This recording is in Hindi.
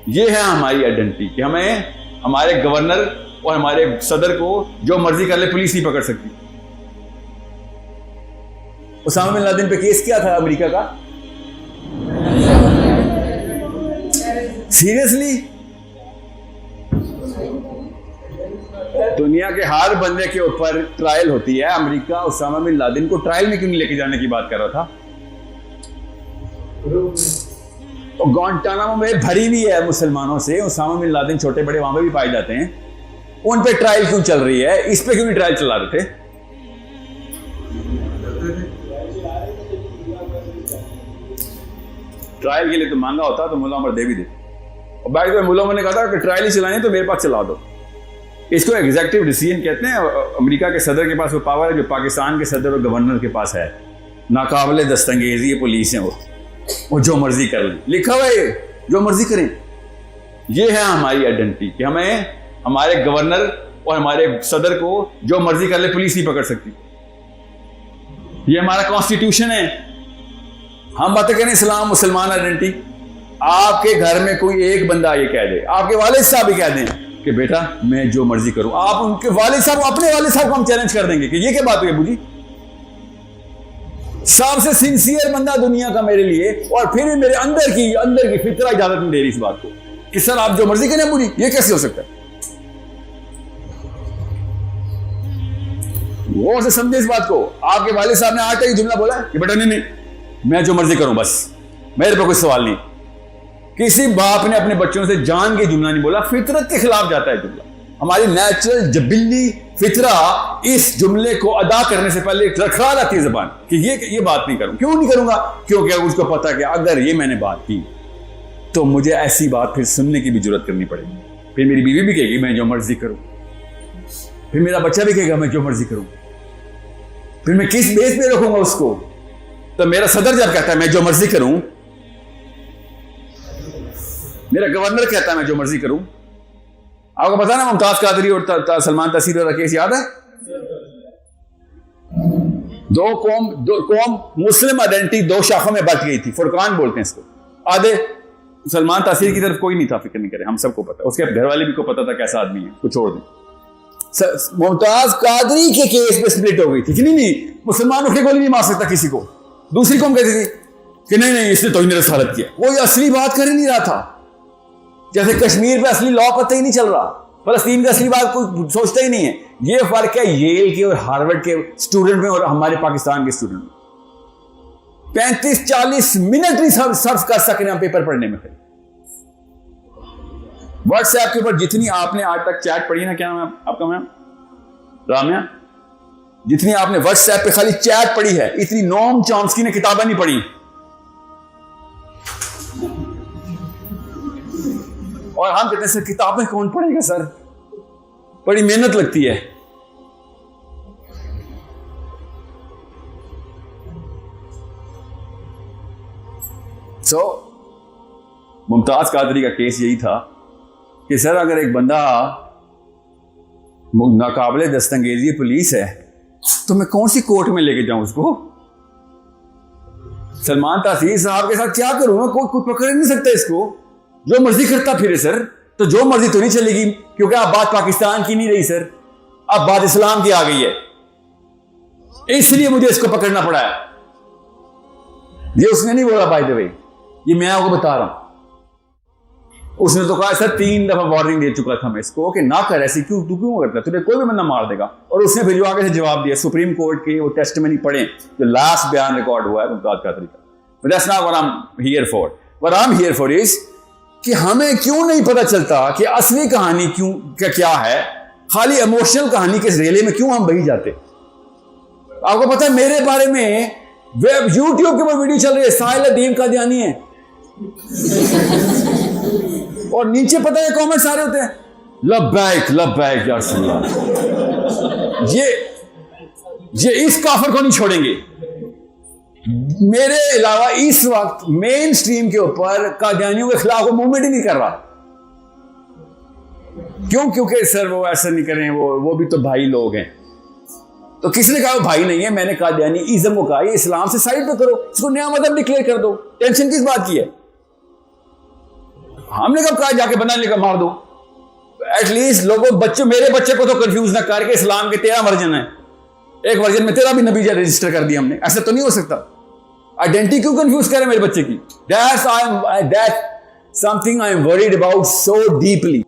ये है हमारी आइडेंटिटी कि हमें हमारे गवर्नर और हमारे सदर को जो मर्जी कर ले पुलिस नहीं पकड़ सकती। उसामा बिन लादेन पे केस क्या था अमेरिका का? सीरियसली? दुनिया के हर बंदे के ऊपर ट्रायल होती है। अमेरिका उसामा बिन लादेन को ट्रायल में क्यों नहीं लेके जाने की बात कर रहा था? तो गुआंटानामो में भरी हुई है मुसलमानों से। उसामा बिन लादेन छोटे बड़े वहां पे भी पाए जाते हैं। उन पे ट्रायल क्यों चल रही है? इस पे क्यों नहीं ट्रायल चला रहे थे? ट्रायल के लिए तो मांगा होता तो मुल्ला उमर दे भी दे। और बैठ के मुल्ला उमर ने कहा था कि ट्रायल ही चलानी तो मेरे पास चला दो। इसको एग्जीक्यूटिव डिसीजन कहते हैं। अमेरिका के सदर के पास वो पावर है जो पाकिस्तान के सदर और गवर्नर के पास है। नाकाबिले दस्तंगेजी पुलिस है वो जो मर्जी कर लें। लिखा हुआ है जो मर्जी करें। ये है हमारी आइडेंटिटी कि हमें हमारे गवर्नर और हमारे सदर को जो मर्जी कर ले पुलिस नहीं पकड़ सकती। ये हमारा कॉन्स्टिट्यूशन है। हम बातें करें इस्लाम मुसलमान आइडेंटिटी। आपके घर में कोई एक बंदा ये कह दे, आपके वालिद साहब भी कह दें कि बेटा मैं जो मर्जी करूं, आप उनके वालिद साहब, अपने वालिद साहब को हम चैलेंज कर देंगे कि ये क्या बात हुई अबू जी? सबसे सिंसियर बंदा दुनिया का मेरे लिए, और फिर भी मेरे अंदर की फितरा इजाजत नहीं दे रही इस बात को कि सर आप जो मर्जी करें अबू जी। ये कैसे हो सकता है? गौर से समझे इस बात को। आपके वालिद साहब ने आज तक जुमला बोला कि बेटा नहीं मैं जो मर्जी करूं, बस मेरे पे कोई सवाल नहीं। किसी बाप ने अपने बच्चों से जान के जुमला नहीं बोला। फितरत के खिलाफ जाता है जुमला। हमारी नेचुरल जबिल्ली फितरा इस जुमले को अदा करने से पहले रखा लाती है जबान कि ये बात नहीं करूं। क्यों नहीं करूंगा? क्योंकि उसको पता कि अगर ये मैंने बात की तो मुझे ऐसी बात फिर सुनने की भी जरूरत करनी पड़ेगी। फिर मेरी बीवी भी कहेगी मैं जो मर्जी करूं, फिर मेरा बच्चा भी कहेगा मैं जो मर्जी करूं, फिर मैं किस बेस पे रखूंगा उसको? तो मेरा सदर जब कहता है मैं जो मर्जी करूं, मेरा गवर्नर कहता है मैं जो मर्जी करूं। आपको पता ना मुमताज कादरी और सलमान तसीर वाला केस याद है? दो कौम मुस्लिम आइडेंटिटी दो शाखों में बट गई थी। फुरकान बोलते हैं इसको। आधे सलमान तसीर की तरफ कोई नहीं था, फिक्र नहीं करें, हम सबको पता है। उसके घर वाले भी को पता था कैसा आदमी है, कुछ छोड़ दें। मुमताज कादरी के केस में स्प्लिट हो गई थी कि नहीं मुसलमान उठ के गोली नहीं मार सकता किसी को। दूसरी कौम कहती थी कि नहीं इसने तो मेरे साथ किया। वो असली बात कर ही नहीं रहा था। जैसे कश्मीर पे असली लॉ पता ही नहीं चल रहा, फलस्तीन का असली बात कोई सोचता ही नहीं है। ये फर्क है येल के और हार्वर्ड के स्टूडेंट में और हमारे पाकिस्तान के स्टूडेंट में। 35-40 मिनट नहीं सर्व कर सक रहे हम पेपर पढ़ने में। व्हाट्सएप के ऊपर जितनी आपने आज तक चैट पढ़ी ना, क्या नाम है आपका मैम? राम्या। जितनी आपने व्हाट्सएप पे खाली चैट पढ़ी है, इतनी नोम चॉम्स्की ने किताबें नहीं पढ़ी। और हम कहते हैं सर किताबें कौन पढ़ेगा सर, बड़ी मेहनत लगती है। मुमताज कादरी का केस यही था कि सर अगर एक बंदा नाकाबिले दस्तंगेजी पुलिस है तो मैं कौन सी कोर्ट में लेके जाऊं उसको? सलमान तासीर साहब के साथ क्या करूं? कोई कुछ पकड़ नहीं सकता इसको। जो मर्जी करता फिरे सर, तो जो मर्जी तो नहीं चलेगी, क्योंकि अब बात पाकिस्तान की नहीं रही सर, अब बात इस्लाम की आ गई है। इसलिए मुझे इसको पकड़ना पड़ा है। ये उसने नहीं बोला बाय द वे, ये मैं आपको बता रहा हूं। उसने तो कहा सर 3 दफा वार्निंग दे चुका था मैं इसको कि ना कर ऐसी, तू क्यों करता, तुझे कोई भी बंदा मार देगा। और उसने फिर जो आगे से जवाब दिया, सुप्रीम कोर्ट के वो टेस्टमनी पढ़े जो लास्ट बयान रिकॉर्ड हुआ है मुमताज कादरी का। But that's not what I'm here for. What I'm here for is कि हमें क्यों नहीं पता चलता कि असली कहानी क्या है, खाली इमोशनल कहानी के रेले में क्यों हम बही जाते। आपको पता है मेरे बारे में यूट्यूब के ऊपर वीडियो चल रही है, साहिल अदीम कादियानी है, और नीचे पता है कमेंट्स आ रहे होते हैं लब्बैक लब्बैक या रसूल अल्लाह। ये इस काफिर को नहीं छोड़ेंगे। मेरे अलावा इस वक्त मेन स्ट्रीम के ऊपर कादियानियों के खिलाफ वो मूवमेंट ही नहीं कर रहा। क्यों? क्योंकि सर वो ऐसा नहीं करें, वो भी तो भाई लोग हैं। तो किसने कहा वो भाई नहीं है? मैंने कादियानी इज्म को कहा ये इस्लाम से साइड पे करो, इसको नया मजहब डिक्लेयर कर दो। टेंशन किस बात की है? हमने कब कहा जाके बना लेकर मार दो? एटलीस्ट लोगों बच्चों, मेरे बच्चे को तो कंफ्यूज ना करके इस्लाम के 13 वर्जन है, एक वर्जन में तेरा भी नबी रजिस्टर कर दिया हमने। ऐसा तो नहीं हो सकता। आइडेंटिटी क्यों कंफ्यूज करें मेरे बच्चे की? That's something I am worried about so deeply.